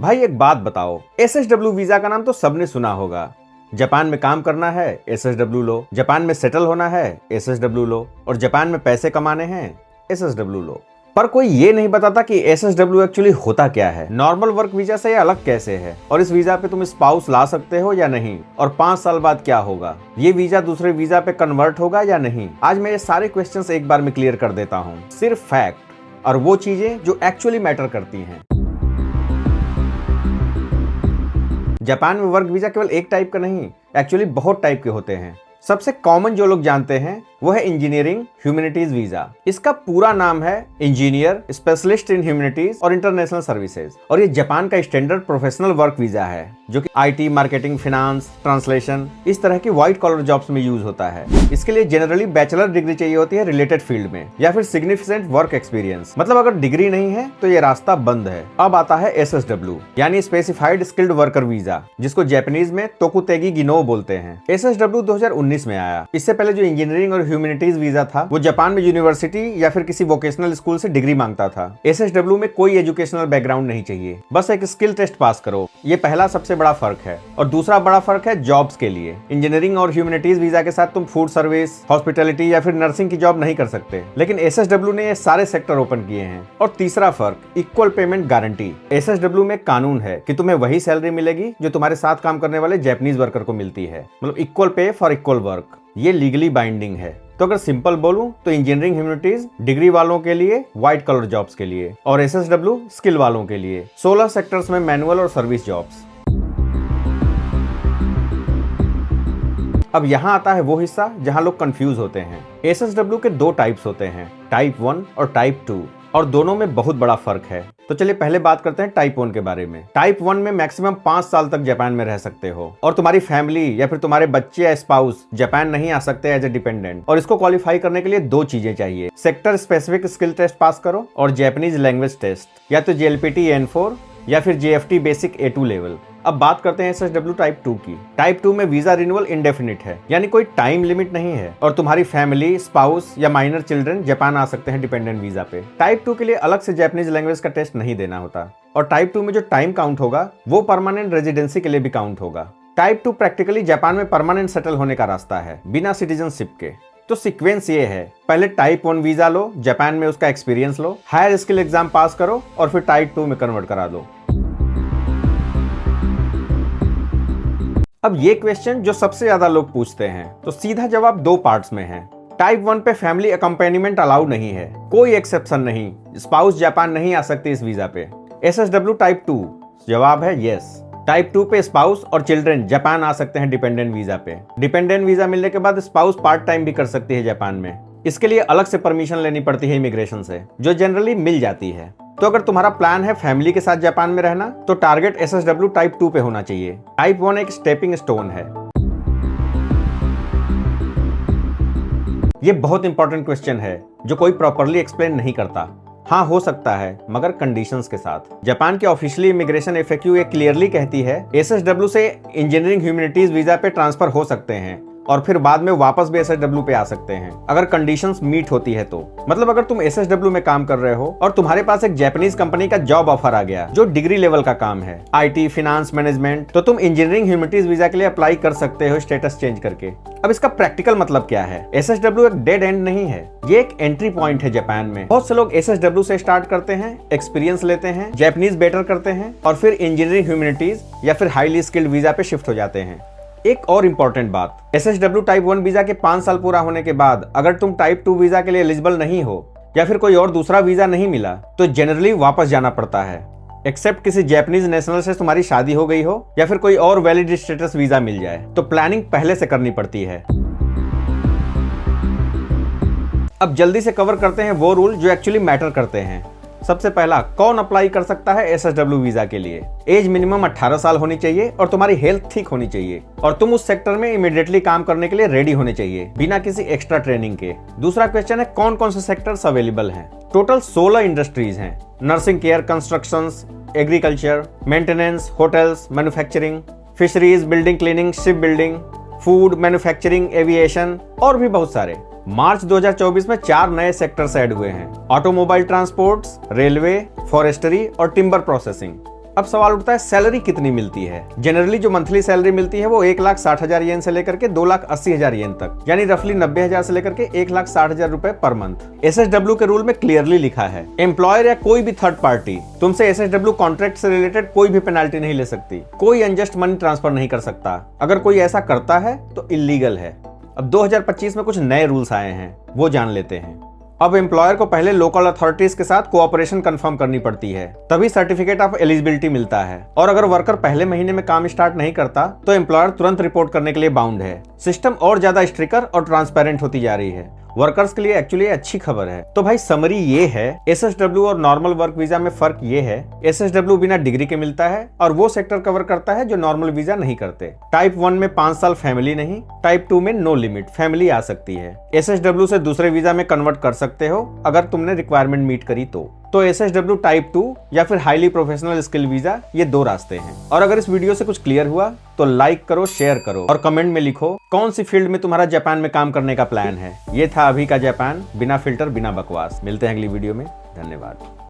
भाई एक बात बताओ, SSW वीजा का नाम तो सबने सुना होगा। जापान में काम करना है, SSW लो। जापान में सेटल होना है, SSW लो। और जापान में पैसे कमाने हैं, SSW लो। पर कोई ये नहीं बताता कि SSW एक्चुअली होता क्या है, नॉर्मल वर्क वीजा से ये अलग कैसे है, और इस वीजा पे तुम स्पाउस ला सकते हो या नहीं, और 5 साल बाद क्या होगा, ये वीजा दूसरे वीजा पे कन्वर्ट होगा या नहीं। आज मैं ये सारे क्वेश्चंस एक बार में क्लियर कर देता हूँ, सिर्फ फैक्ट और वो चीजें जो एक्चुअली मैटर करती हैं। जापान में वर्क वीजा केवल एक टाइप का नहीं, एक्चुअली बहुत टाइप के होते हैं। सबसे कॉमन जो लोग जानते हैं वो है इंजीनियरिंग ह्यूमैनिटीज वीजा। इसका पूरा नाम है इंजीनियर स्पेशलिस्ट इन ह्यूमैनिटीज और इंटरनेशनल सर्विसेज, और ये जापान का स्टैंडर्ड प्रोफेशनल वर्क वीजा है जो कि IT, मार्केटिंग, फिनांस, ट्रांसलेशन, इस तरह की व्हाइट कॉलर जॉब्स में यूज होता है। इसके लिए जनरली बैचलर डिग्री चाहिए होती है रिलेटेड फील्ड में, या फिर सिग्निफिकेंट वर्क एक्सपीरियंस। मतलब अगर डिग्री नहीं है तो ये रास्ता बंद है। अब आता है SSW यानी स्पेसिफाइड स्किल्ड वर्कर वीजा, जिसको जापानीज में तोकुतेगी गिनो बोलते हैं। SSW 2019 में आया। इससे पहले जो इंजीनियरिंग और ह्यूमैनिटीज वीजा था वो जापान में यूनिवर्सिटी या फिर किसी वोकेशनल स्कूल से डिग्री मांगता था। SSW में कोई एजुकेशनल बैकग्राउंड नहीं चाहिए, बस एक स्किल टेस्ट पास करो। ये पहला सबसे बड़ा फर्क है। और दूसरा बड़ा फर्क है जॉब्स के लिए। इंजीनियरिंग और ह्यूमैनिटीज वीजा के साथ तुम फूड सर्विस, हॉस्पिटैलिटी या फिर नर्सिंग की जॉब नहीं कर सकते, लेकिन SSW ने ये सारे सेक्टर ओपन किए हैं। और तीसरा फर्क, इक्वल पेमेंट गारंटी। SSW में कानून है कि तुम्हें वही सैलरी मिलेगी जो तुम्हारे साथ काम करने वाले जापानीज वर्कर को मिलती है, मतलब equal pay for equal work. ये लीगली बाइंडिंग है। तो अगर सिंपल बोलूं तो इंजीनियरिंग ह्यूमैनिटीज डिग्री वालों के लिए, व्हाइट कलर जॉब्स के लिए, और SSW स्किल वालों के लिए। 16 सेक्टर्स में मैनुअल और सर्विस जॉब्स। अब यहाँ आता है वो हिस्सा जहाँ लोग कंफ्यूज होते हैं। SSW के 2 टाइप्स होते हैं, टाइप 1 और टाइप 2, और दोनों में बहुत बड़ा फर्क है। तो चलिए पहले बात करते हैं टाइप 1 के बारे में। टाइप 1 में मैक्सिमम 5 साल तक जापान में रह सकते हो, और तुम्हारी फैमिली या फिर तुम्हारे बच्चे या स्पाउस जापान नहीं आ सकते एज ए डिपेंडेंट। और इसको क्वालिफाई करने के लिए 2 चीजें चाहिए, sector specific skill test pass करो और जापानीज लैंग्वेज टेस्ट, या तो JLPT N4 या फिर JFT बेसिक A2 लेवल। अब बात करते हैं SSW टाइप 2 की। टाइप 2 में वीजा रिन्यूअल इंडेफिनिट है, यानी कोई टाइम लिमिट नहीं है, और तुम्हारी फैमिली, स्पाउस या माइनर चिल्ड्रन जापान आ सकते हैं डिपेंडेंट वीजा पे। टाइप 2 के लिए अलग से जापानीज लैंग्वेज का टेस्ट नहीं देना होता। और टाइप 2 में जो टाइम काउंट होगा वो परमानेंट रेजिडेंसी के लिए भी काउंट होगा। टाइप 2 प्रैक्टिकली जापान में परमानेंट सेटल होने का रास्ता है, बिना सिटीजनशिप के। तो सीक्वेंस ये है, पहले टाइप 1 वीजा लो, जापान में उसका एक्सपीरियंस लो, हायर स्किल एग्जाम पास करो, और फिर टाइप 2 में कन्वर्ट करा दो। अब ये क्वेश्चन जो सबसे ज्यादा लोग पूछते हैं, तो सीधा जवाब 2 पार्ट्स में है। टाइप 1 पे फैमिली अकम्पेनिमेंट अलाउ नहीं है, कोई एक्सेप्शन नहीं, स्पाउस जापान नहीं आ सकती इस वीजा पे। SSW टाइप 2, जवाब है यस। टाइप 2 पे स्पाउस और चिल्ड्रन जापान आ सकते हैं डिपेंडेंट वीजा पे। डिपेंडेंट वीजा मिलने के बाद स्पाउस पार्ट टाइम भी कर सकती है जापान में। इसके लिए अलग से परमिशन लेनी पड़ती है इमिग्रेशन से, जो जनरली मिल जाती है। तो अगर तुम्हारा प्लान है फैमिली के साथ जापान में रहना, तो टारगेट SSW टाइप 2 पे होना चाहिए। टाइप 1 एक स्टेपिंग स्टोन है। ये बहुत इंपॉर्टेंट क्वेश्चन है जो कोई प्रॉपरली एक्सप्लेन नहीं करता। हाँ, हो सकता है, मगर कंडीशंस के साथ। जापान की ऑफिशियली इमिग्रेशन FAQ ये क्लियरली कहती है SSW से इंजीनियरिंग ह्यूमैनिटीज वीजा पे ट्रांसफर हो सकते हैं, और फिर बाद में वापस भी SSW पे आ सकते हैं अगर कंडीशंस मीट होती है तो। मतलब अगर तुम SSW में काम कर रहे हो और तुम्हारे पास एक जापानीज कंपनी का जॉब ऑफर आ गया जो डिग्री लेवल का काम है, IT, फिनांस, मैनेजमेंट, तो तुम इंजीनियरिंग ह्यूमैनिटीज वीजा के लिए अप्लाई कर सकते हो स्टेटस चेंज करके। अब इसका प्रैक्टिकल मतलब क्या है? SSW एक डेड एंड नहीं है, ये एक एंट्री पॉइंट है जापान में। बहुत से लोग SSW से स्टार्ट करते हैं, एक्सपीरियंस लेते हैं, जापानीज बेटर करते हैं, और फिर इंजीनियरिंग ह्यूमैनिटीज या फिर हाईली स्किल्ड वीजा पे शिफ्ट हो जाते हैं। एक और इम्पोर्टेंट बात, SSW टाइप 1 वीजा के 5 साल पूरा होने के बाद अगर तुम टाइप 2 वीजा के लिए एलिजिबल नहीं हो, या फिर कोई और दूसरा वीजा नहीं मिला, तो जनरली वापस जाना पड़ता है, एक्सेप्ट किसी जापानीज नेशनल से तुम्हारी शादी हो गई हो या फिर कोई और वैलिड स्टेटस वीजा मिल जाए। तो प्लानिंग पहले से करनी पड़ती है। अब जल्दी से कवर करते हैं वो रूल जो एक्चुअली मैटर करते हैं। सबसे पहला, कौन अप्लाई कर सकता है SSW वीजा के लिए? एज मिनिमम 18 साल होनी चाहिए और तुम्हारी हेल्थ ठीक होनी चाहिए, और तुम उस सेक्टर में इमीडिएटली काम करने के लिए रेडी होने चाहिए बिना किसी एक्स्ट्रा ट्रेनिंग के। दूसरा क्वेश्चन है कौन कौन से सेक्टर्स अवेलेबल हैं? टोटल 16 इंडस्ट्रीज हैं, nursing care, constructions, agriculture, maintenance, hotels, manufacturing, fisheries, building cleaning, ship building, food, manufacturing, aviation, और भी बहुत सारे। मार्च 2024 में 4 नए सेक्टर्स ऐड हुए हैं, ऑटोमोबाइल ट्रांसपोर्ट्स, रेलवे, फॉरेस्ट्री और टिम्बर प्रोसेसिंग। अब सवाल उठता है सैलरी कितनी मिलती है। जनरली जो मंथली सैलरी मिलती है वो 1,60,000 येन से लेकर के 2,80,000 येन तक, यानी रफली 90,000 से लेकर के 1,60,000 रुपए पर मंथ। SSW के रूल में क्लियरली लिखा है एम्प्लॉयर या कोई भी थर्ड पार्टी तुमसे SSW कॉन्ट्रैक्ट से रिलेटेड कोई भी पेनाल्टी नहीं ले सकती, कोई अनजस्ट मनी ट्रांसफर नहीं कर सकता। अगर कोई ऐसा करता है तो इलीगल है। अब 2025 में कुछ नए रूल्स आए हैं, वो जान लेते हैं। अब एम्प्लॉयर को पहले लोकल अथॉरिटीज के साथ कोऑपरेशन कंफर्म करनी पड़ती है, तभी सर्टिफिकेट ऑफ एलिजिबिलिटी मिलता है। और अगर वर्कर पहले महीने में काम स्टार्ट नहीं करता तो एम्प्लॉयर तुरंत रिपोर्ट करने के लिए बाउंड है। सिस्टम और ज्यादा स्ट्रिक्टर और ट्रांसपेरेंट होती जा रही है। वर्कर्स के लिए एक्चुअली अच्छी खबर है। तो भाई समरी ये है, SSW और नॉर्मल वर्क वीजा में फर्क ये है, SSW बिना डिग्री के मिलता है और वो सेक्टर कवर करता है जो नॉर्मल वीजा नहीं करते। टाइप 1 में 5 साल फैमिली नहीं, टाइप 2 में नो लिमिट फैमिली आ सकती है। SSW से दूसरे वीजा में कन्वर्ट कर सकते हो अगर तुमने रिक्वायरमेंट मीट करी तो SSW टाइप 2 या फिर हाईली प्रोफेशनल स्किल वीजा, ये 2 रास्ते हैं। और अगर इस वीडियो से कुछ क्लियर हुआ तो लाइक करो, शेयर करो और कमेंट में लिखो कौन सी फील्ड में तुम्हारा जापान में काम करने का प्लान है। ये था अभी का जापान, बिना फिल्टर बिना बकवास। मिलते हैं अगली वीडियो में, धन्यवाद।